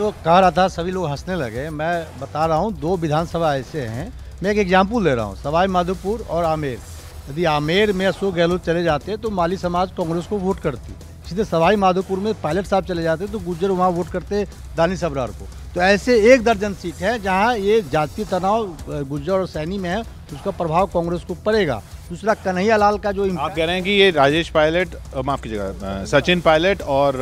जो कह रहा था सभी लोग हंसने लगे। मैं बता रहा हूँ, 2 विधानसभा ऐसे हैं, मैं एक एग्जाम्पल दे रहा हूँ, सवाई माधोपुर और आमेर। यदि आमेर में अशोक गहलोत चले जाते तो माली समाज कांग्रेस को वोट करती। सीधे सवाई माधोपुर में पायलट साहब चले जाते तो गुज्जर वहाँ वोट करते दानिश अबरार को। तो ऐसे 1 दर्जन सीट है जहाँ ये जातीय तनाव गुज्जर और सैनी में है, उसका प्रभाव कांग्रेस को पड़ेगा। दूसरा, कन्हैया लाल का जो आप कह रहे हैं कि ये राजेश पायलट, माफ कीजिएगा, सचिन पायलट और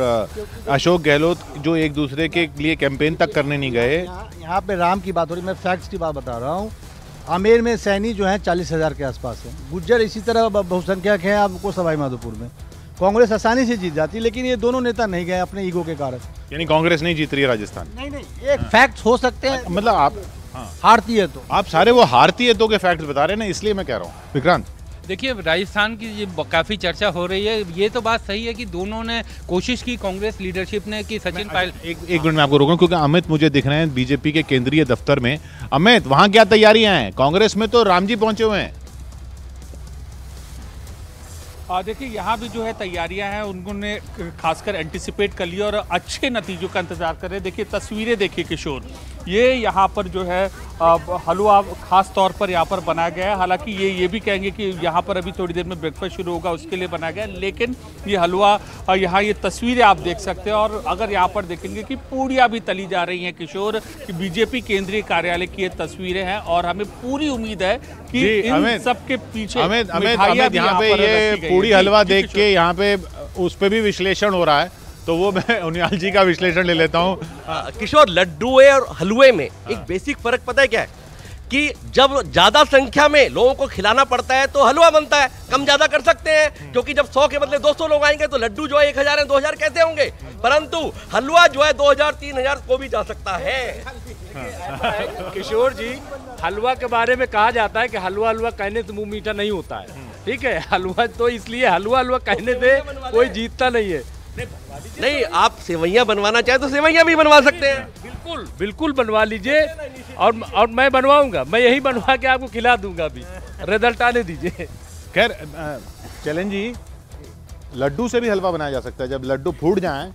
अशोक गहलोत जो एक दूसरे के लिए कैंपेन तक करने नहीं गए। यहाँ पे राम की बात हो रही, मैं फैक्ट्स की बात बता रहा हूँ। आमेर में सैनी जो है 40,000 के आसपास है, गुज्जर इसी तरह बहुसंख्यक है आपको सवाई माधोपुर में। कांग्रेस आसानी से जीत जाती, लेकिन ये दोनों नेता नहीं गए अपने ईगो के कारण। यानी कांग्रेस नहीं जीत रही है राजस्थान? नहीं, एक फैक्ट हो सकते हैं, मतलब आप हारती है तो आप सारे वो हारती है तो के फैक्ट बता रहे हैं ना, इसलिए मैं कह रहा हूँ। विक्रांत, देखिए, राजस्थान की ये काफ़ी चर्चा हो रही है। ये तो बात सही है कि दोनों ने कोशिश की, कांग्रेस लीडरशिप ने, कि सचिन पायलट। एक मिनट में आपको रोकूं क्योंकि अमित मुझे दिख रहे हैं बीजेपी के केंद्रीय दफ्तर में। अमित, वहां क्या तैयारियां हैं? कांग्रेस में तो राम जी पहुंचे हुए हैं। देखिए, यहाँ भी जो है तैयारियां हैं, उन्होंने खासकर एंटिसिपेट कर लिया और अच्छे नतीजों का इंतजार कर रहे हैं। देखिए, तस्वीरें देखिए किशोर, ये यहाँ पर जो है हलवा खास तौर पर यहाँ पर बनाया गया है। हालांकि ये भी कहेंगे कि यहाँ पर अभी थोड़ी देर में ब्रेकफास्ट शुरू होगा, उसके लिए बनाया गया है, लेकिन ये हलवा यहाँ ये तस्वीरें आप देख सकते हैं। और अगर यहाँ पर देखेंगे कि पूड़ियाँ भी तली जा रही हैं किशोर, कि बीजेपी केंद्रीय कार्यालय की ये तस्वीरें हैं और हमें पूरी उम्मीद है कि इन सबके पीछे यहाँ पे ये पूड़ी हलवा देख के यहाँ पे उस पे भी विश्लेषण हो रहा है, तो वो मैं उनियाल जी का विश्लेषण ले लेता हूँ। किशोर, लड्डुए और हलवे में एक बेसिक फर्क पता है क्या है? कि जब ज्यादा संख्या में लोगों को खिलाना पड़ता है तो हलवा बनता है, कम ज्यादा कर सकते हैं, क्योंकि जब 100 के बदले 200 लोग आएंगे तो लड्डू जो है 1000 2000 कैसे होंगे, परंतु हलवा जो है 2000 3000 को भी जा सकता है। किशोर जी, हलवा के बारे में कहा जाता है कि हलवा हलवा कहने से मुंह मीठा नहीं होता है, ठीक है? हलवा तो इसलिए हलवा हलवा कहने से कोई जीतता नहीं है। नहीं, आप सेवैयां बनवाना चाहे तो सेवैयां भी बनवा सकते हैं। बिल्कुल बिल्कुल बनवा लीजिए, और मैं बनवाऊंगा, मैं यही बनवा के आपको खिला दूंगा। अभी रिजल्ट आने दीजिए। खैर, चैलेंज जी, लड्डू से भी हलवा बनाया जा सकता है। जब लड्डू फूट जाएं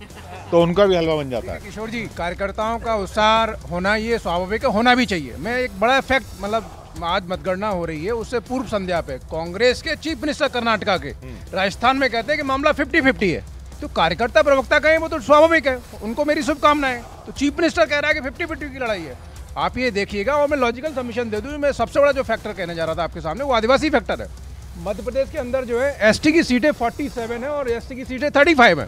तो उनका भी हलवा बन जाता है। किशोर जी, कार्यकर्ताओं का उत्साह होना ये स्वाभाविक है, होना भी चाहिए। मैं एक बड़ा फैक्ट, मतलब आज मतगणना हो रही है, उससे पूर्व संध्या पे कांग्रेस के चीफ मिनिस्टर कर्नाटका के राजस्थान में कहते हैं कि मामला 50-50 है। तो कार्यकर्ता प्रवक्ता कहें वो तो स्वाभाविक है, उनको मेरी शुभकामनाएं। तो चीफ मिनिस्टर कह रहा है कि 50-50 की लड़ाई है। आप ये देखिएगा, और मैं लॉजिकल सबमिशन दे दूं, मैं सबसे बड़ा जो फैक्टर कहने जा रहा था आपके सामने, वो आदिवासी फैक्टर है। मध्य प्रदेश के अंदर जो है एसटी की सीटें 47 है और एसटी की सीटें 35 है।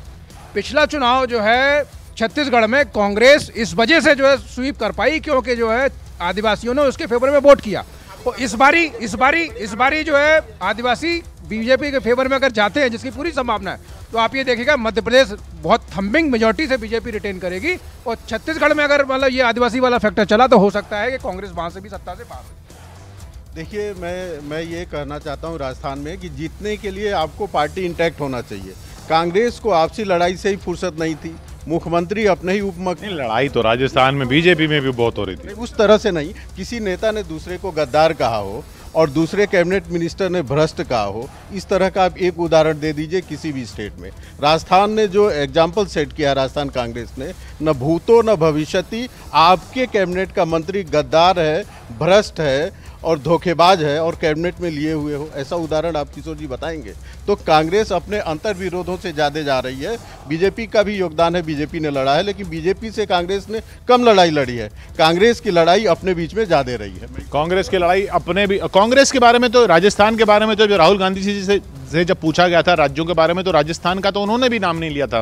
पिछला चुनाव जो है छत्तीसगढ़ में कांग्रेस इस वजह से जो है स्वीप कर पाई, क्योंकि जो है आदिवासियों ने उसके फेवर में वोट किया। और इस बारी जो है आदिवासी बीजेपी के फेवर में अगर जाते हैं, जिसकी पूरी संभावना है, तो आप ये देखिएगा मध्य प्रदेश बहुत थम्बिंग मेजॉरिटी से बीजेपी रिटेन करेगी। और छत्तीसगढ़ में अगर मतलब ये आदिवासी वाला फैक्टर चला तो हो सकता है कि कांग्रेस वहां से भी सत्ता से बाहर हो। देखिए, मैं ये कहना चाहता हूँ राजस्थान में कि जीतने के लिए आपको पार्टी इंटैक्ट होना चाहिए। कांग्रेस को आपसी लड़ाई से ही फुर्सत नहीं थी, मुख्यमंत्री अपने ही उपमुख्यमंत्री। लड़ाई तो राजस्थान में बीजेपी में भी बहुत हो रही थी। उस तरह से नहीं, किसी नेता ने दूसरे को गद्दार कहा हो और दूसरे कैबिनेट मिनिस्टर ने भ्रष्ट कहा हो, इस तरह का आप एक उदाहरण दे दीजिए किसी भी स्टेट में। राजस्थान ने जो एग्जाम्पल सेट किया राजस्थान कांग्रेस ने, न भूतो न भविष्यति, आपके कैबिनेट का मंत्री गद्दार है, भ्रष्ट है और धोखेबाज है और कैबिनेट में लिए हुए हो, ऐसा उदाहरण आप किशोर जी बताएंगे? तो कांग्रेस अपने अंतर विरोधों से ज़्यादा जा रही है। बीजेपी का भी योगदान है, बीजेपी ने लड़ा है, लेकिन बीजेपी से कांग्रेस ने कम लड़ाई लड़ी है। कांग्रेस की लड़ाई अपने बीच में ज़्यादा रही है। कांग्रेस की लड़ाई अपने भी, कांग्रेस के बारे में तो, राजस्थान के बारे में तो जो राहुल गांधी जी से जब पूछा गया था राज्यों के बारे में, तो राजस्थान का तो उन्होंने भी नाम नहीं लिया था।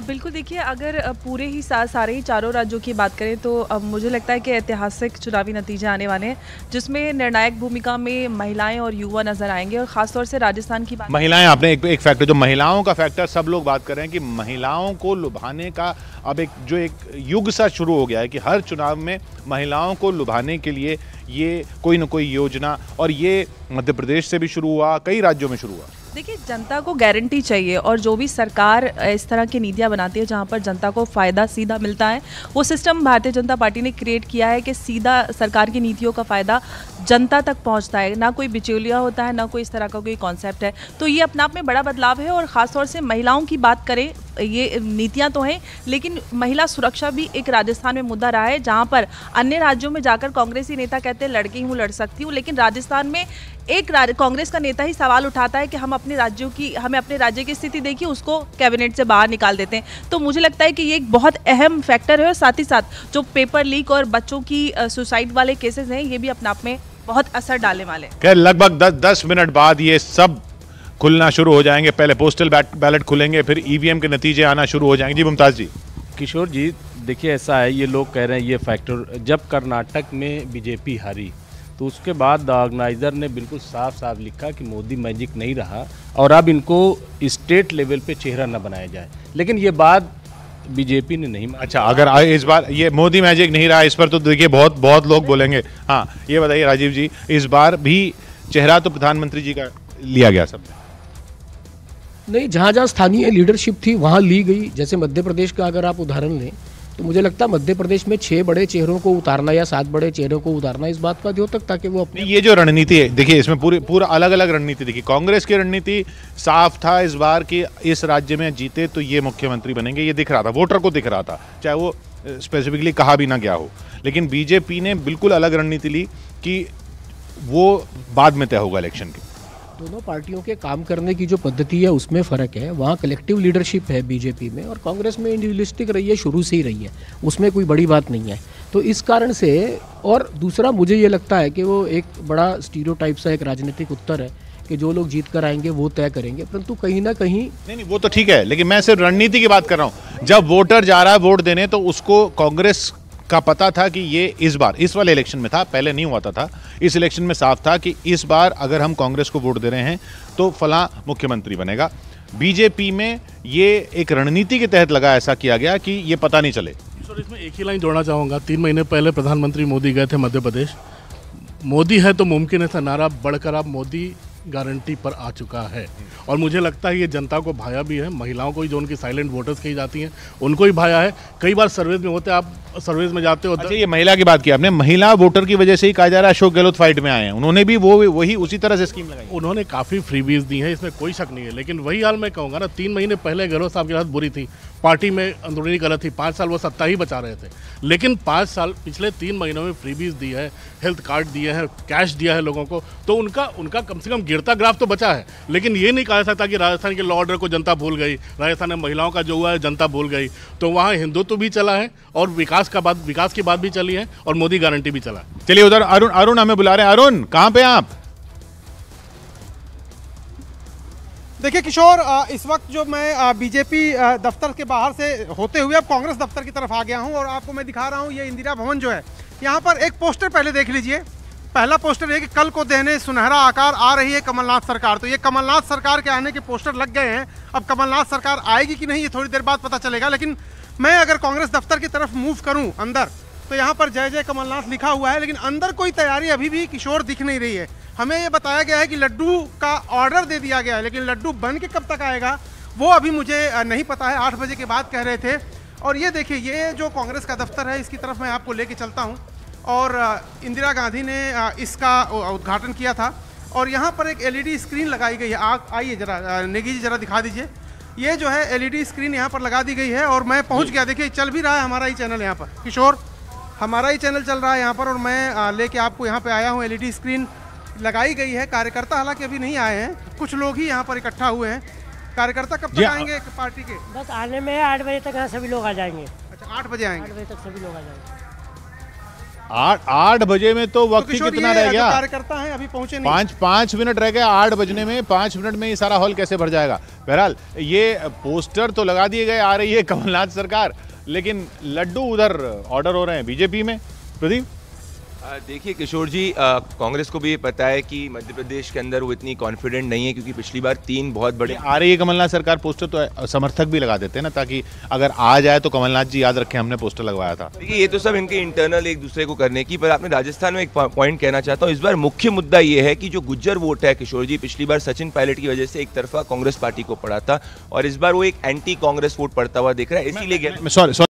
बिल्कुल, देखिए, अगर पूरे ही सारे ही चारों राज्यों की बात करें तो मुझे लगता है कि ऐतिहासिक चुनावी नतीजे आने वाले हैं, जिसमें निर्णायक भूमिका में महिलाएं और युवा नजर आएंगे। और खासतौर से राजस्थान की बात, महिलाएं, आपने एक फैक्टर, जो महिलाओं का फैक्टर सब लोग बात कर रहे हैं कि महिलाओं को लुभाने का अब एक युग सा शुरू हो गया है कि हर चुनाव में महिलाओं को लुभाने के लिए ये कोई न कोई योजना, और ये मध्य प्रदेश से भी शुरू हुआ, कई राज्यों में शुरू हुआ। देखिए, जनता को गारंटी चाहिए, और जो भी सरकार इस तरह की नीतियां बनाती है जहां पर जनता को फ़ायदा सीधा मिलता है, वो सिस्टम भारतीय जनता पार्टी ने क्रिएट किया है कि सीधा सरकार की नीतियों का फ़ायदा जनता तक पहुंचता है, ना कोई बिचौलिया होता है, ना कोई इस तरह का कोई कॉन्सेप्ट है। तो ये अपने आप में बड़ा बदलाव है। और ख़ासतौर से महिलाओं की बात करें, ये नीतियां तो हैं, लेकिन महिला सुरक्षा भी एक राजस्थान में मुद्दा रहा है, जहां पर अन्य राज्यों में जाकर कांग्रेसी नेता कहते हैं लड़की हूँ, लड़ सकती हूँ, लेकिन राजस्थान में एक कांग्रेस का नेता ही सवाल उठाता है कि हमें अपने राज्य की स्थिति देखिए, उसको कैबिनेट से बाहर निकाल देते हैं। तो मुझे लगता है कि ये एक बहुत अहम फैक्टर है, और साथ ही साथ जो पेपर लीक और बच्चों की सुसाइड वाले केसेस हैं, ये भी अपने आप में बहुत असर डालने वाले हैं। खैर लगभग 10 मिनट बाद ये सब खुलना शुरू हो जाएंगे। पहले पोस्टल बैलेट खुलेंगे, फिर ईवीएम के नतीजे आना शुरू हो जाएंगे। जी मुमताज जी। किशोर जी देखिए, ऐसा है, ये लोग कह रहे हैं ये फैक्टर, जब कर्नाटक में बीजेपी हारी तो उसके बाद ऑर्गेनाइजर ने बिल्कुल साफ साफ लिखा कि मोदी मैजिक नहीं रहा और अब इनको स्टेट लेवल पे चेहरा न बनाया जाए, लेकिन ये बात बीजेपी ने नहीं। अच्छा, अगर इस बार ये मोदी मैजिक नहीं रहा, इस पर तो देखिए बहुत लोग बोलेंगे। हाँ, ये बताइए राजीव जी, इस बार भी चेहरा तो प्रधानमंत्री जी का लिया गया सब नहीं, जहाँ जहाँ स्थानीय लीडरशिप थी वहाँ ली गई। जैसे मध्य प्रदेश का अगर आप उदाहरण लें तो मुझे लगता है मध्य प्रदेश में 6 बड़े चेहरों को उतारना या 7 बड़े चेहरों को उतारना इस बात का द्योतक था कि वो अपने ये जो रणनीति है, देखिए इसमें पूरा अलग अलग रणनीति देखिए। कांग्रेस की रणनीति साफ था इस बार कि इस राज्य में जीते तो ये मुख्यमंत्री बनेंगे, ये दिख रहा था, वोटर को दिख रहा था, चाहे वो स्पेसिफिकली कहा भी ना गया हो। लेकिन बीजेपी ने बिल्कुल अलग रणनीति ली कि वो बाद में तय होगा इलेक्शन की। दोनों पार्टियों के काम करने की जो पद्धति है उसमें फ़र्क है। वहाँ कलेक्टिव लीडरशिप है बीजेपी में, और कांग्रेस में इंडिविजुअलिस्टिक रही है, शुरू से ही रही है, उसमें कोई बड़ी बात नहीं है। तो इस कारण से, और दूसरा मुझे ये लगता है कि वो एक बड़ा स्टीरियोटाइप सा एक राजनीतिक उत्तर है कि जो लोग जीत कर आएंगे वो तय करेंगे, परंतु कहीं ना कहीं नहीं वो तो ठीक है, लेकिन मैं सिर्फ रणनीति की बात कर रहा हूँ। जब वोटर जा रहा है वोट देने तो उसको कांग्रेस का पता था कि ये इस बार इस वाले इलेक्शन में था, पहले नहीं हुआ था, इस इलेक्शन में साफ था कि इस बार अगर हम कांग्रेस को वोट दे रहे हैं तो फलां मुख्यमंत्री बनेगा। बीजेपी में ये एक रणनीति के तहत लगा, ऐसा किया गया कि ये पता नहीं चले। सर, इसमें एक ही लाइन जोड़ना चाहूँगा। 3 महीने पहले प्रधानमंत्री मोदी गए थे मध्य प्रदेश। मोदी है तो मुमकिन है था नारा बढ़कर अब मोदी गारंटी पर आ चुका है, और मुझे लगता है ये जनता को भाया भी है। महिलाओं को ही, जो उनकी साइलेंट वोटर्स कही जाती हैं, उनको ही भाया है। कई बार सर्वेज में होते, आप सर्वेज में जाते हो। अच्छा, ये महिला की बात की आपने, महिला वोटर की वजह से ही कहा जा रहा है अशोक गहलोत फाइट में आए हैं, उन्होंने भी वही उसी तरह से स्कीम लगाई। उन्होंने काफ़ी फ्रीबीज दी हैं, इसमें कोई शक नहीं है, लेकिन वही हाल मैं कहूँगा ना, 3 महीने पहले गहलोत साहब की हालत बुरी थी, पार्टी में अंदरूनी गलत थी, 5 साल वो सत्ता ही बचा रहे थे, लेकिन 5 साल पिछले 3 महीनों में फ्रीबीज दी है, हेल्थ कार्ड दिए हैं, कैश दिया है लोगों को, तो उनका कम से कम गिरता ग्राफ तो बचा है। लेकिन ये नहीं कहा जा सकता कि राजस्थान के लॉ ऑर्डर को जनता भूल गई, राजस्थान में महिलाओं का जो हुआ है जनता भूल गई। तो वहाँ हिंदुत्व भी चला है और विकास की बात भी चली है, और मोदी गारंटी भी चला। चलिए उधर अरुण हमें बुला रहे हैं। अरुण, कहाँ पे आप? देखिए किशोर, इस वक्त जो मैं बीजेपी दफ्तर के बाहर से होते हुए अब कांग्रेस दफ्तर की तरफ आ गया हूं, और आपको मैं दिखा रहा हूं ये इंदिरा भवन जो है। यहां पर एक पोस्टर पहले देख लीजिए। पहला पोस्टर है कि कल को देने सुनहरा आकार आ रही है कमलनाथ सरकार। तो ये कमलनाथ सरकार के आने के पोस्टर लग गए हैं। अब कमलनाथ सरकार आएगी कि नहीं ये थोड़ी देर बाद पता चलेगा। लेकिन मैं अगर कांग्रेस दफ्तर की तरफ मूव करूं अंदर, तो यहाँ पर जय जय कमलनाथ लिखा हुआ है, लेकिन अंदर कोई तैयारी अभी भी किशोर दिख नहीं रही है। हमें ये बताया गया है कि लड्डू का ऑर्डर दे दिया गया है, लेकिन लड्डू बन के कब तक आएगा वो अभी मुझे नहीं पता है। 8 बजे के बाद कह रहे थे। और ये देखिए, ये जो कांग्रेस का दफ्तर है इसकी तरफ मैं आपको लेके चलता हूँ। और इंदिरा गांधी ने इसका उद्घाटन किया था, और यहाँ पर एक LED स्क्रीन लगाई गई है। आइए जरा नेगी जी जरा दिखा दीजिए। ये जो है LED स्क्रीन यहाँ पर लगा दी गई है, और मैं पहुँच गया। देखिए चल भी रहा है हमारा ही चैनल यहाँ पर, किशोर हमारा ही चैनल चल रहा है यहाँ पर, और मैं लेके आपको यहाँ पे आया हूँ। LED स्क्रीन लगाई गई है। कार्यकर्ता हालांकि अभी नहीं आए हैं, कुछ लोग ही यहाँ पर इकट्ठा हुए हैं। कार्यकर्ता कब तक आएंगे पार्टी के? बस आने में 8 बजे तक यहाँ सभी लोग आ जाएंगे। अच्छा, 8 बजे आएंगे? 8 बजे तक सभी लोग आ जाएंगे। 8 बजे में तो वक्त ही कितना रह गया? कार्यकर्ता हैं अभी पहुंचे नहीं। 5 मिनट रह गए 8 बजने में। 5 मिनट में ये सारा हॉल कैसे भर जाएगा? बहरहाल ये पोस्टर तो लगा दिए गए, आ रही है कमलनाथ सरकार, लेकिन लड्डू उधर ऑर्डर हो रहे हैं बीजेपी में। प्रदीप, देखिए किशोर जी, कांग्रेस को भी ये पता है कि मध्य प्रदेश के अंदर वो इतनी कॉन्फिडेंट नहीं है, क्योंकि पिछली बार 3 बहुत बड़े आ रही है कमलनाथ सरकार। पोस्टर तो समर्थक भी लगा देते हैं ना, ताकि अगर आ जाए तो कमलनाथ जी याद रखें हमने पोस्टर लगवाया था। देखिए ये तो सब इनके इंटरनल एक दूसरे को करने की, पर आपने राजस्थान में एक पॉइंट कहना चाहता हूँ। इस बार मुख्य मुद्दा ये है कि जो गुज्जर वोट है किशोर जी, पिछली बार सचिन पायलट की वजह से एक तरफा कांग्रेस पार्टी को पड़ा था, और इस बार वो एक एंटी कांग्रेस वोट पड़ता हुआ दिख रहा है, इसीलिए सॉरी